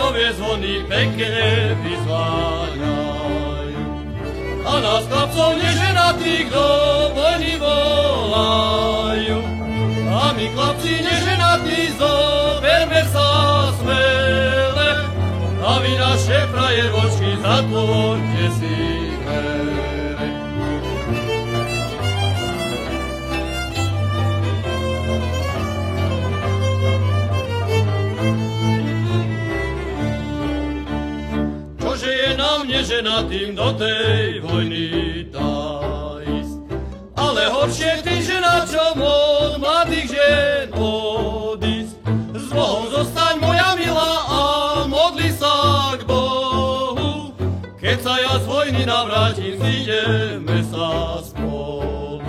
Hrobie zvony pekne vyzváňajú. A nás chlapcov neženatých do vojny volajú. A my chlapci neženatí zoberme sa smele. A vy naše frajeročky zatvorte si dvere. Čože je nám neženatým do tej vojny dá ísť? Ale horšie tým ženám, čo od mladých žien odísť. S Bohom zostaň moja milá a modli sa k Bohu. Keď sa ja z vojny navrátim, zídeme sa spolu.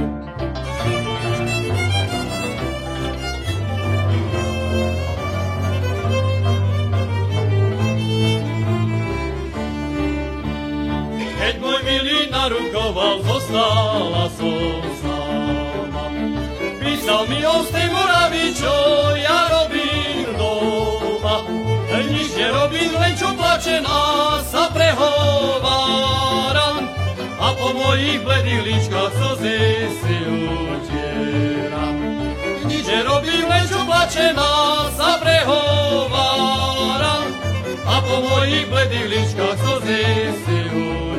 Keď môj milý narukoval, zostala som sama. Písal mi on z tej Moravy, čo ja robím doma. Nič nerobím, len čo plačem a sa prehováram. A po mojich bledých líčkach slzy si utieram. Nič nerobím, len čo plačem a sa prehováram. A po mojich bledých líčkach slzy si utieram.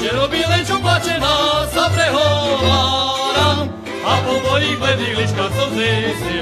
Nerobí, len čo plače nás sa prehováram. A po mojich bledých ličkách slzy si